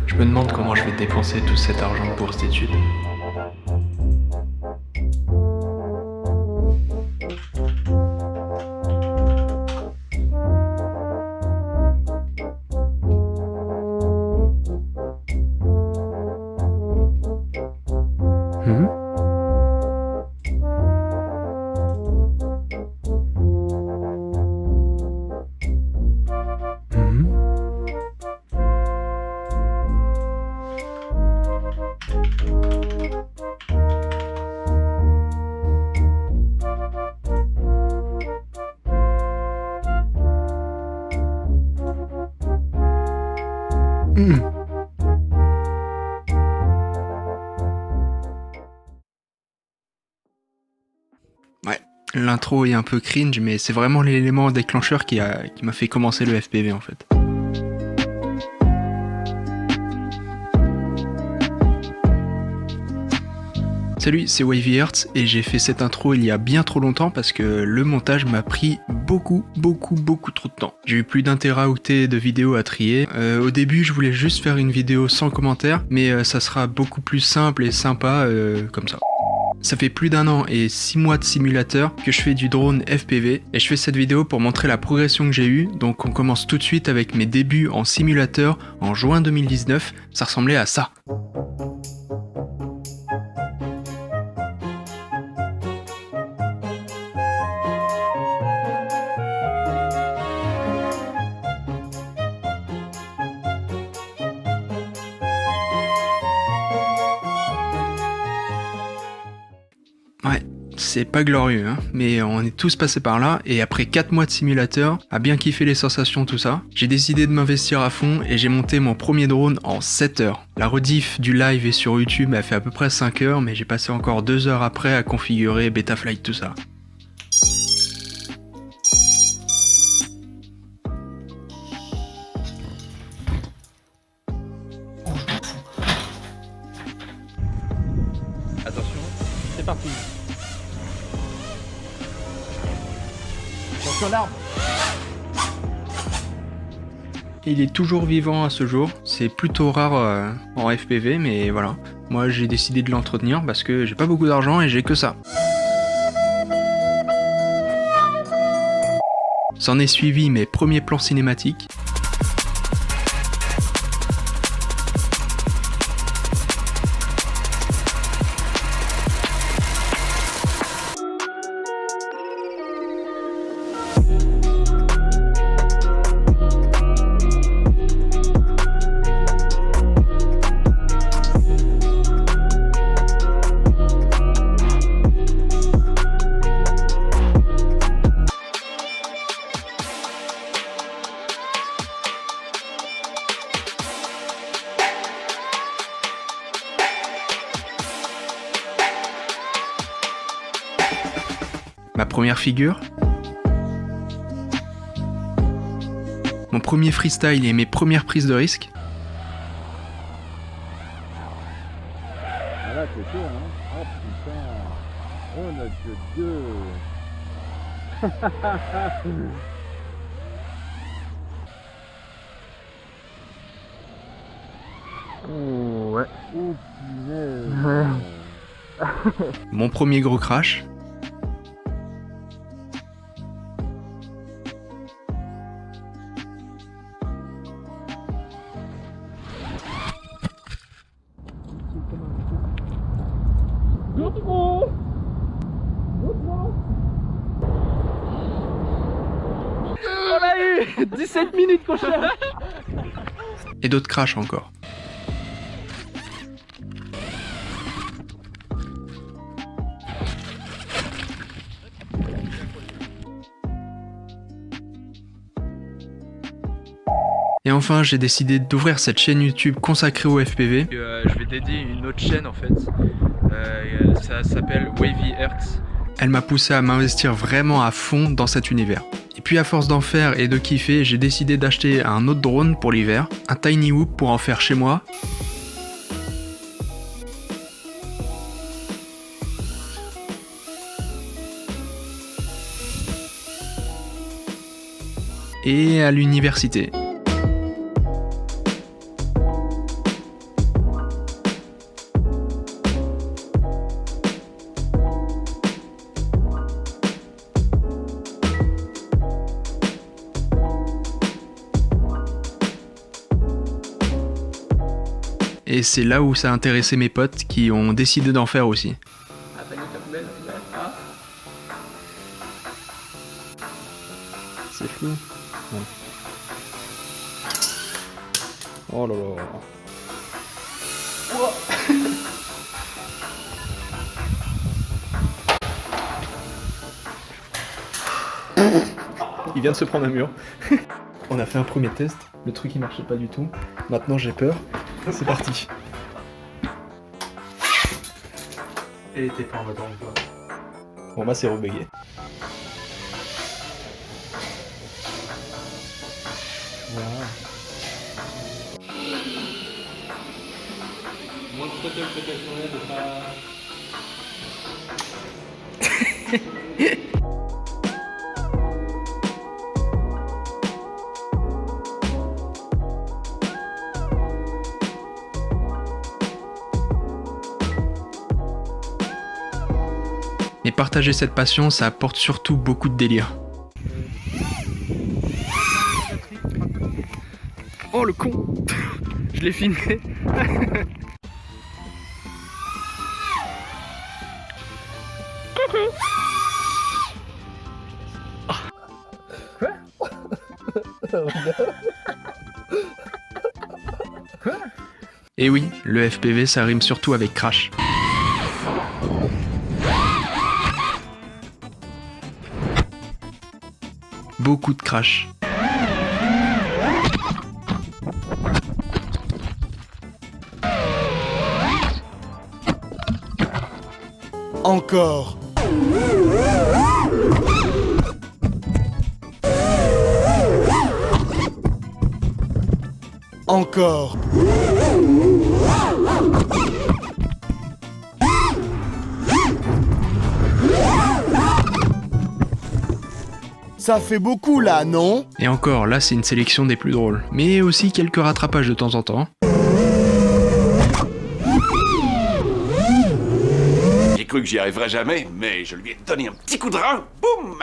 Je me demande comment je vais dépenser tout cet argent de bourse d'études. Mhm. Mhm. Mhm. Ouais, l'intro est un peu cringe, mais c'est vraiment l'élément déclencheur qui m'a fait commencer le FPV en fait. Salut, c'est Wavy Earth et j'ai fait cette intro il y a bien trop longtemps parce que le montage m'a pris beaucoup trop de temps. J'ai eu plus d'un téraoctet de vidéos à trier. Au début, je voulais juste faire une vidéo sans commentaire, mais ça sera beaucoup plus simple et sympa comme ça. Ça fait plus d'1 an et 6 mois de simulateur que je fais du drone FPV et je fais cette vidéo pour montrer la progression que j'ai eue. Donc on commence tout de suite avec mes débuts en simulateur en juin 2019. Ça ressemblait à ça. Ouais, c'est pas glorieux, hein, mais on est tous passés par là, et après 4 mois de simulateur, à bien kiffer les sensations, tout ça, j'ai décidé de m'investir à fond et j'ai monté mon premier drone en 7 heures. La rediff du live est sur YouTube, elle fait à peu près 5 heures, mais j'ai passé encore 2 heures après à configurer Betaflight, tout ça. Attention, c'est parti. Attention l'arbre. Il est toujours vivant à ce jour, c'est plutôt rare en FPV, mais voilà. Moi j'ai décidé de l'entretenir parce que j'ai pas beaucoup d'argent et j'ai que ça. S'en est suivi mes premiers plans cinématiques. Ma première figure, mon premier freestyle et mes premières prises de risque. Ah là c'est chaud hein. Oh putain. Oh notre Dieu. Oh, ouais. Oh punaise. Mon premier gros crash. On l'a eu 17 minutes qu'on cherche. Et d'autres crashs encore. Et enfin, j'ai décidé d'ouvrir cette chaîne YouTube consacrée au FPV. Je vais dédier une autre chaîne en fait. Ça s'appelle Wavy Earth. Elle m'a poussé à m'investir vraiment à fond dans cet univers. Et puis à force d'en faire et de kiffer, j'ai décidé d'acheter un autre drone pour l'hiver, un Tiny Whoop pour en faire chez moi. Et à l'université. Et c'est là où ça a intéressé mes potes qui ont décidé d'en faire aussi. Ah, t'as mis ta poubelle, ah. C'est flou. Bon. Oh là là. Il vient de se prendre un mur. On a fait un premier test, le truc il marchait pas du tout. Maintenant j'ai peur. C'est parti. Et t'es pas en mode quoi. Bon bah c'est rebugué. Voilà. Moins de throttle peut-être moyen de pas... Mais partager cette passion, ça apporte surtout beaucoup de délire. Oh le con. Je l'ai filmé. Et oui, le FPV ça rime surtout avec crash. Beaucoup de crash. Encore. Encore. Ça fait beaucoup là, non? Et encore, là c'est une sélection des plus drôles. Mais aussi quelques rattrapages de temps en temps. J'ai cru que j'y arriverais jamais, mais je lui ai donné un petit coup de rein, boum!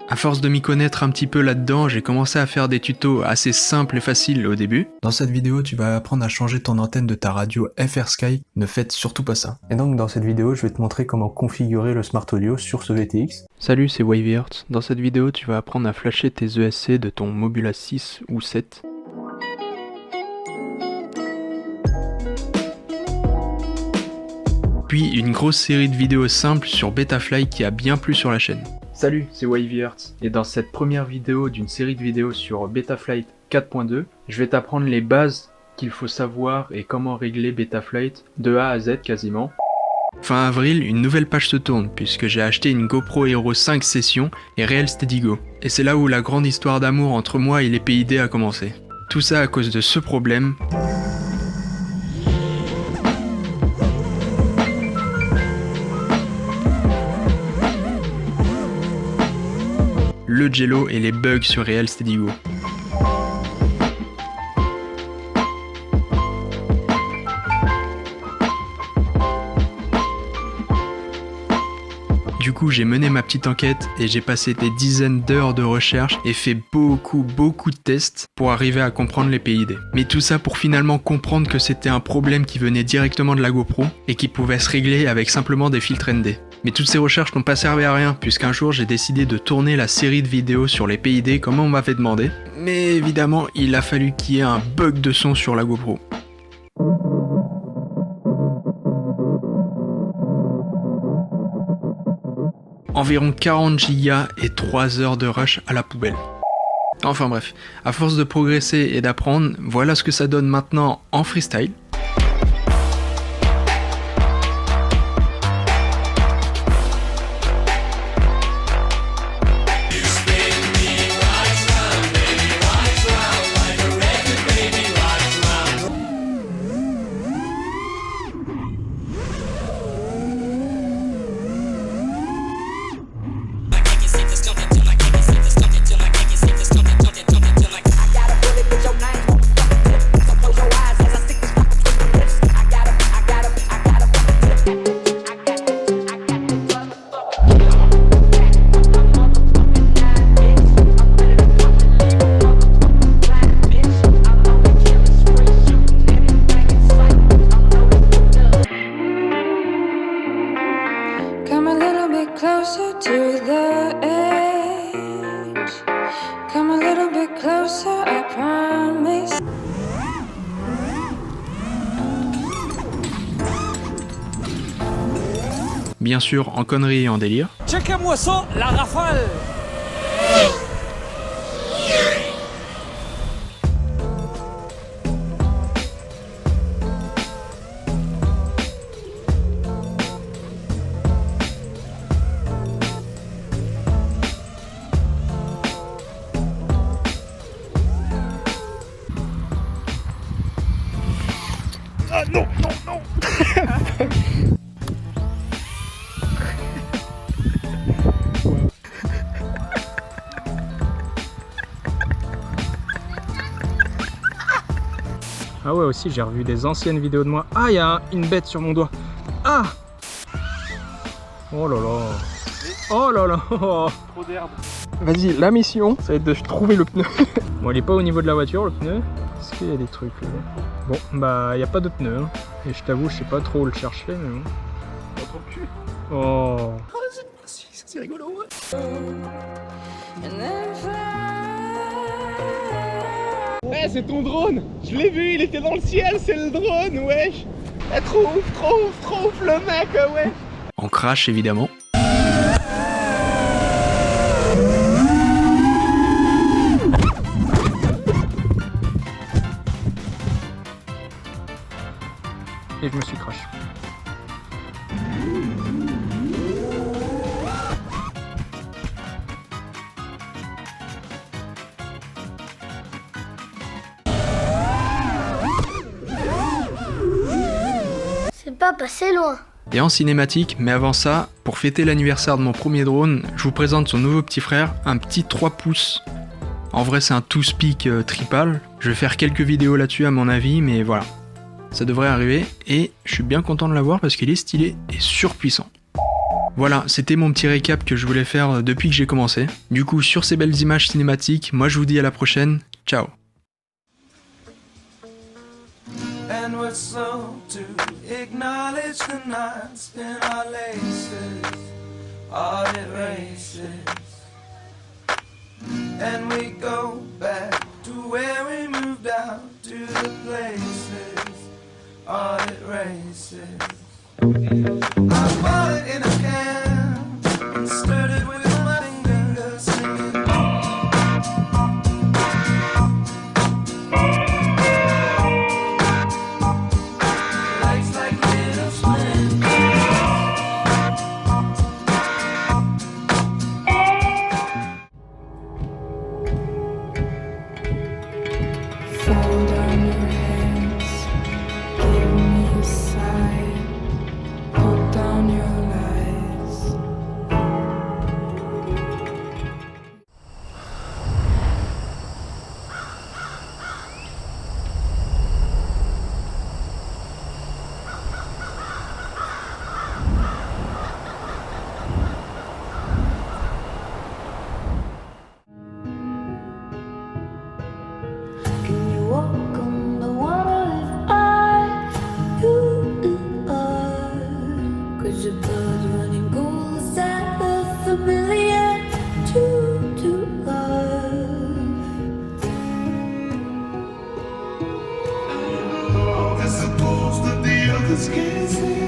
À force de m'y connaître un petit peu là-dedans, j'ai commencé à faire des tutos assez simples et faciles au début. Dans cette vidéo, tu vas apprendre à changer ton antenne de ta radio FR Sky. Ne faites surtout pas ça. Et donc dans cette vidéo, je vais te montrer comment configurer le Smart Audio sur ce VTX. Salut, c'est Wavy Earth. Dans cette vidéo, tu vas apprendre à flasher tes ESC de ton Mobula 6 ou 7. Puis une grosse série de vidéos simples sur Betaflight qui a bien plu sur la chaîne. Salut, c'est Wavy Earth, et dans cette première vidéo d'une série de vidéos sur Betaflight 4.2, je vais t'apprendre les bases qu'il faut savoir et comment régler Betaflight de A à Z quasiment. Fin avril, une nouvelle page se tourne puisque j'ai acheté une GoPro Hero 5 Session et Real Steady Go. Et c'est là où la grande histoire d'amour entre moi et les PID a commencé. Tout ça à cause de ce problème. Le jello et les bugs sur Real Steady Go. Du coup, j'ai mené ma petite enquête et j'ai passé des dizaines d'heures de recherche et fait beaucoup de tests pour arriver à comprendre les PID. Mais tout ça pour finalement comprendre que c'était un problème qui venait directement de la GoPro et qui pouvait se régler avec simplement des filtres ND. Mais toutes ces recherches n'ont pas servi à rien, puisqu'un jour j'ai décidé de tourner la série de vidéos sur les PID comme on m'avait demandé. Mais évidemment, il a fallu qu'il y ait un bug de son sur la GoPro. Environ 40 Go et 3 heures de rush à la poubelle. Enfin bref, à force de progresser et d'apprendre, voilà ce que ça donne maintenant en freestyle. Come a little bit closer to the edge. Come a little bit closer, I promise. Bien sûr, en conneries et en délire. Checkez-moi ça, la rafale. Ah ouais, aussi j'ai revu des anciennes vidéos de moi. Ah, il y a une bête sur mon doigt. Ah! Oh là là. Oh là là. Trop d'herbe. Vas-y, la mission, ça va être de trouver le pneu. Bon, il est pas au niveau de la voiture, le pneu. Est-ce qu'il y a des trucs là? Bon, bah, il n'y a pas de pneu. Hein. Et je t'avoue, je sais pas trop où le chercher, mais bon. Dans ton cul. Oh. C'est rigolo, ouais. And then fly. Ouais, c'est ton drone. Je l'ai vu, il était dans le ciel, c'est le drone, wesh. Ah, trop ouf le mec, ouais. En crash évidemment. Et je me suis crash. C'est pas passé loin. Et en cinématique, mais avant ça, pour fêter l'anniversaire de mon premier drone, je vous présente son nouveau petit frère, un petit 3 pouces. En vrai c'est un two-speak tripal, je vais faire quelques vidéos là-dessus à mon avis, mais voilà. Ça devrait arriver, et je suis bien content de l'avoir parce qu'il est stylé et surpuissant. Voilà, c'était mon petit récap que je voulais faire depuis que j'ai commencé. Du coup, sur ces belles images cinématiques, moi je vous dis à la prochaine, ciao. And we're slow to acknowledge the knots in our laces, audit races. And we go back to where we moved out to the places, audit races. I bought it in a can and stirred it with my fingers, singing. Lights like little splinters. Fold on your hands. Give me a sign. Put down your lies. Can you walk on the water if you are? Cause your blood running cold, is that the familiar to love? As opposed to the others can't see.